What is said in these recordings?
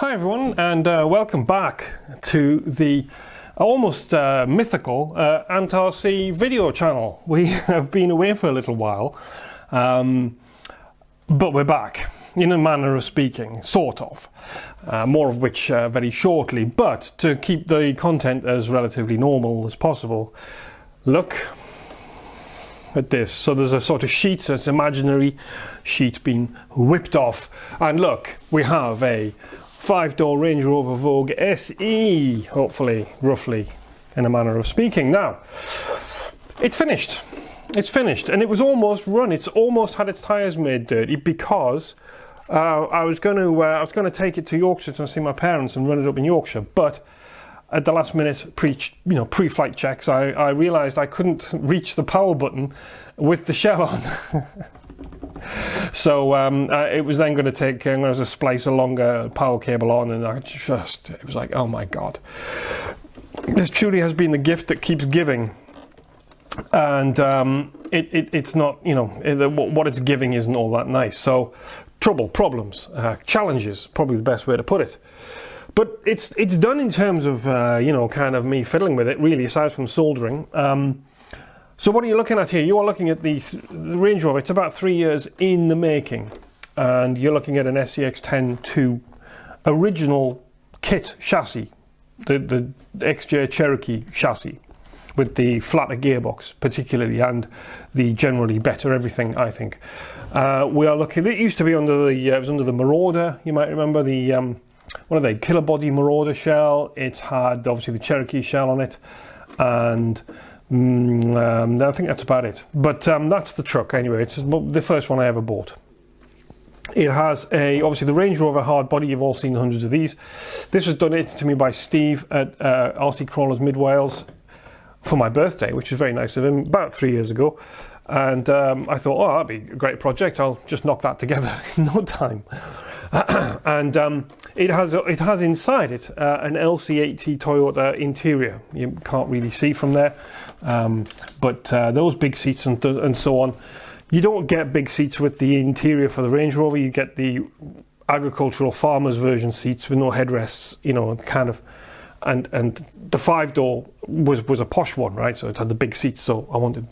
Hi everyone, and welcome back to the almost mythical Ant-RC video channel. We have been away for a little while, but we're back, in a manner of speaking, sort of. More of which very shortly, but to keep the content as relatively normal as possible, look at this. So there's a sort of sheet, so it's an imaginary sheet being whipped off, and look, we have a 5-door Range Rover Vogue SE, hopefully, roughly, in a manner of speaking. Now, it's finished. It's finished, and it was almost run. It's almost had its tyres made dirty because I was going to take it to Yorkshire to see my parents and run it up in Yorkshire, but at the last minute, pre-flight checks, I realised I couldn't reach the power button with the shell on. So it was then going to take, I'm going to splice a longer power cable on, and it was like, oh my god. This truly has been the gift that keeps giving. And it's not, what it's giving isn't all that nice. So problems, challenges, probably the best way to put it. But it's done in terms of, kind of me fiddling with it, really, aside from soldering. So what are you looking at here? You are looking at the Range Rover. It's about 3 years in the making. And you're looking at an SCX-10-2 original kit chassis, the XJ Cherokee chassis, with the flatter gearbox particularly, and the generally better everything, I think. We are looking, it used to be under the, it was under the Marauder, you might remember the, what are they, Killer Body Marauder shell. It's had obviously the Cherokee shell on it, and I think that's about it. But that's the truck anyway. It's the first one I ever bought. It has obviously the Range Rover hard body. You've all seen hundreds of these. This was donated to me by Steve at RC Crawlers Mid Wales for my birthday, which was very nice of him, about 3 years ago. And I thought, oh, that'd be a great project. I'll just knock that together in no time. And it has inside it an LC80 Toyota interior. You can't really see from there, but those big seats and so on. You don't get big seats with the interior for the Range Rover. You get the agricultural farmers version seats with no headrests, kind of. And the 5-door was a posh one, right? So it had the big seats. So I wanted,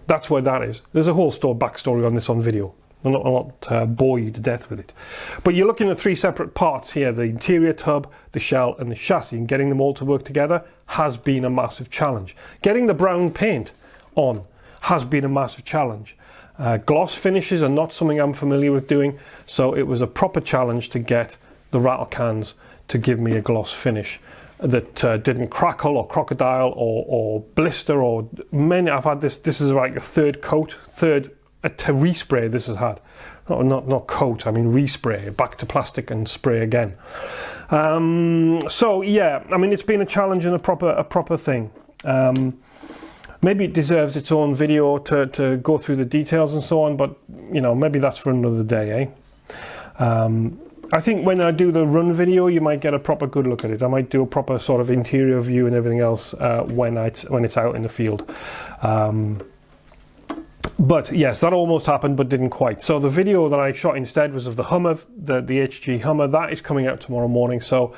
that's where that is. There's a whole backstory on this on video. I'll not bore you to death with it. But you're looking at 3 separate parts here: the interior tub, the shell, and the chassis. And getting them all to work together has been a massive challenge. Getting the brown paint on has been a massive challenge. Gloss finishes are not something I'm familiar with doing, so it was a proper challenge to get the rattle cans to give me a gloss finish that didn't crackle or crocodile or blister or many. I've had this is like a third respray this has had. Not coat, I mean respray, back to plastic and spray again. So yeah, I mean, it's been a challenge and a proper thing. Maybe it deserves its own video to go through the details and so on, but maybe that's for another day, eh? I think when I do the run video, you might get a proper good look at it. I might do a proper sort of interior view and everything else when it's out in the field. But yes, that almost happened, but didn't quite. So the video that I shot instead was of the Hummer, the HG Hummer. That is coming out tomorrow morning. So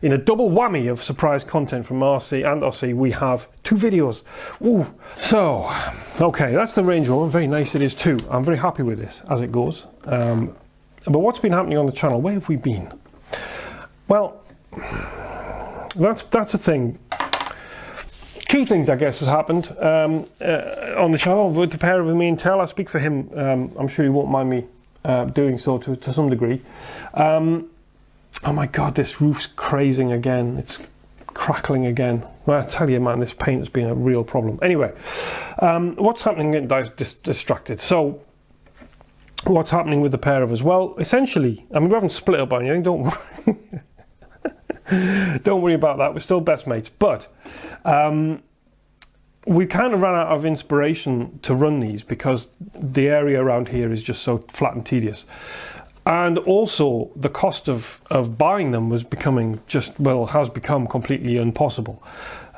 in a double whammy of surprise content from RC and RC, we have 2 videos. Ooh. So, okay, that's the Range Rover. Very nice it is too. I'm very happy with this as it goes. But what's been happening on the channel? Where have we been? Well, that's a thing. 2 things, I guess, has happened on the channel with the pair of me and Tel. I speak for him. I'm sure he won't mind me doing so to some degree. Oh my god, this roof's crazing again. It's crackling again. Well, I tell you, man, this paint has been a real problem. Anyway, what's happening? Getting distracted. So, what's happening with the pair of us? Well, essentially, I mean, we haven't split up or anything. Don't worry. Don't worry about that. We're still best mates. But we kind of ran out of inspiration to run these because the area around here is just so flat and tedious. And also the cost of buying them was becoming has become completely impossible.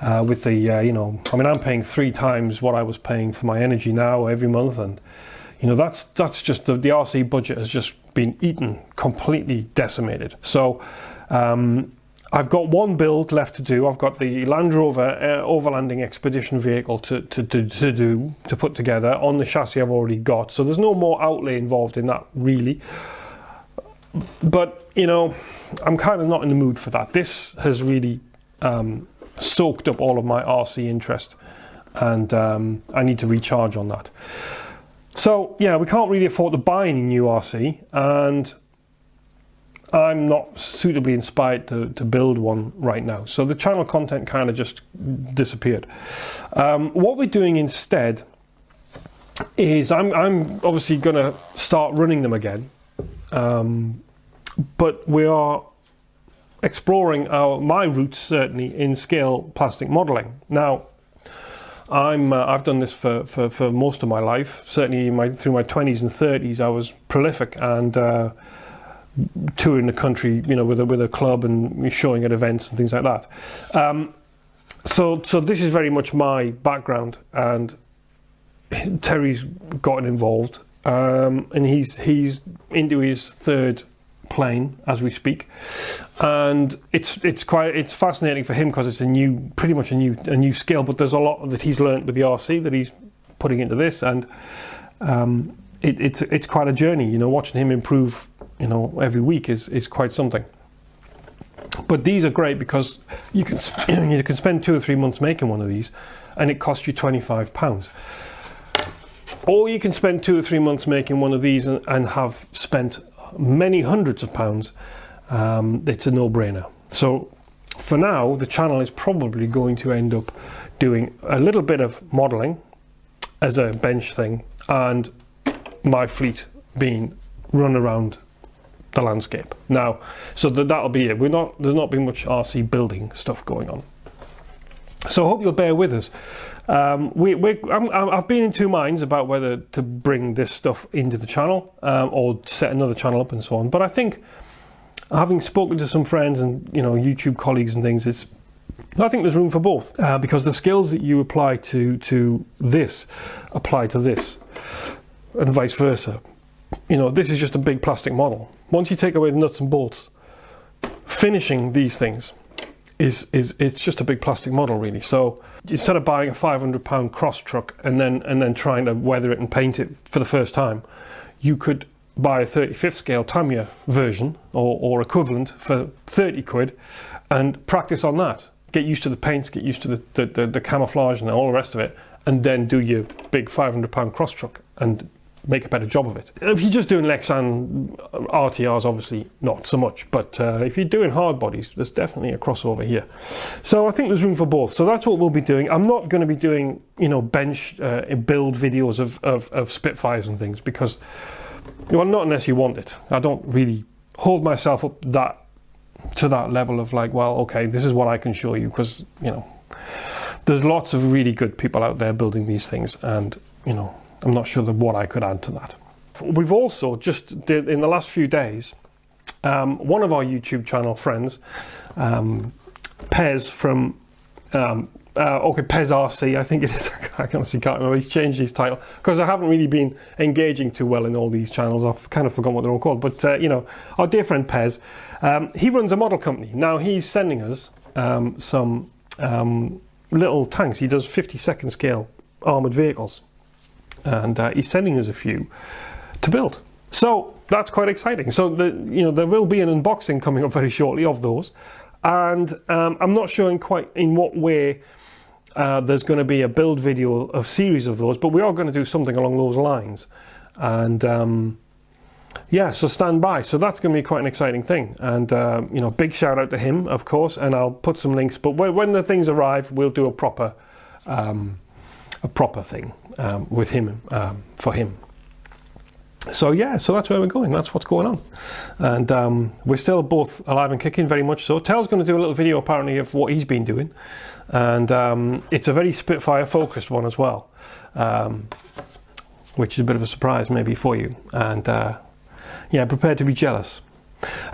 With the, I mean, I'm paying 3 times what I was paying for my energy now every month. And, that's just the RC budget has just been eaten, completely decimated. So I've got one build left to do. I've got the Land Rover overlanding expedition vehicle to put together on the chassis I've already got. So there's no more outlay involved in that, really. But, you know, I'm kind of not in the mood for that. This has really soaked up all of my RC interest, and I need to recharge on that. So, yeah, we can't really afford to buy any new RC, and I'm not suitably inspired to build one right now. So the channel content kind of just disappeared. What we're doing instead is I'm obviously going to start running them again. But we are exploring my roots, certainly, in scale plastic modelling. Now, I've done this for most of my life. Certainly through my 20s and 30s, I was prolific and touring the country, you know, with a club and showing at events and things like that. So this is very much my background, and Terry's gotten involved, and he's into his third plane as we speak, and it's fascinating for him because it's pretty much a new skill. But there's a lot that he's learned with the RC that he's putting into this, and it's quite a journey. You know, watching him improve, you know, every week is quite something. But these are great because you can spend 2 or 3 months making one of these, and it costs you £25. Or you can spend 2 or 3 months making one of these and have spent many hundreds of pounds. It's a no-brainer. So for now, the channel is probably going to end up doing a little bit of modelling as a bench thing, and my fleet being run around the landscape. Now, so that'll be it. There's not been much RC building stuff going on. So I hope you'll bear with us. I've been in two minds about whether to bring this stuff into the channel or set another channel up and so on. But I think, having spoken to some friends and, you know, YouTube colleagues and things, I think there's room for both, because the skills that you apply to this apply to this, and vice versa. You know, this is just a big plastic model. Once you take away the nuts and bolts, finishing these things it's just a big plastic model, really. So instead of buying a £500 cross truck and then trying to weather it and paint it for the first time, you could buy a 35th scale Tamiya version or equivalent for 30 quid and practice on that. Get used to the paints, get used to the camouflage and all the rest of it, and then do your big £500 cross truck and make a better job of it. If you're just doing Lexan RTRs, obviously not so much, but if you're doing hard bodies, there's definitely a crossover here. So I think there's room for both. So that's what we'll be doing. I'm not going to be doing, you know, bench build videos of Spitfires and things, because, well, not unless you want it. I don't really hold myself up to that level of like, well, okay, this is what I can show you, because, you know, there's lots of really good people out there building these things, and, you know, I'm not sure what I could add to that. We've also just in the last few days, one of our YouTube channel friends, Pez from Pez RC, I think it is. I honestly can't remember. He's changed his title because I haven't really been engaging too well in all these channels. I've kind of forgotten what they're all called. But you know, our dear friend Pez, he runs a model company. Now he's sending us some little tanks. He does 52nd scale armoured vehicles, and he's sending us a few to build. So that's quite exciting. So there will be an unboxing coming up very shortly of those, and I'm not sure quite in what way there's going to be a build video, a series of those, but we are going to do something along those lines. And yeah, so stand by. So that's going to be quite an exciting thing. And you know, big shout out to him, of course, and I'll put some links. But when the things arrive, we'll do a proper thing with him, for him. So yeah, so that's where we're going. That's what's going on, and we're still both alive and kicking, very much so. Tel's going to do a little video apparently of what he's been doing, and it's a very Spitfire focused one as well, which is a bit of a surprise maybe for you. And yeah, prepare to be jealous.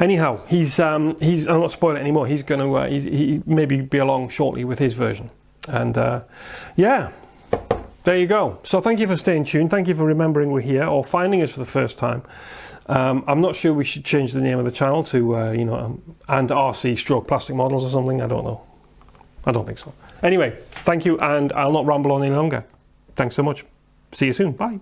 Anyhow, he's I'll not spoil it anymore. He's going to he maybe be along shortly with his version, and yeah. There you go. So thank you for staying tuned. Thank you for remembering we're here or finding us for the first time. I'm not sure we should change the name of the channel to, you know, and RC stroke plastic models or something. I don't know. I don't think so. Anyway, thank you, and I'll not ramble on any longer. Thanks so much. See you soon. Bye.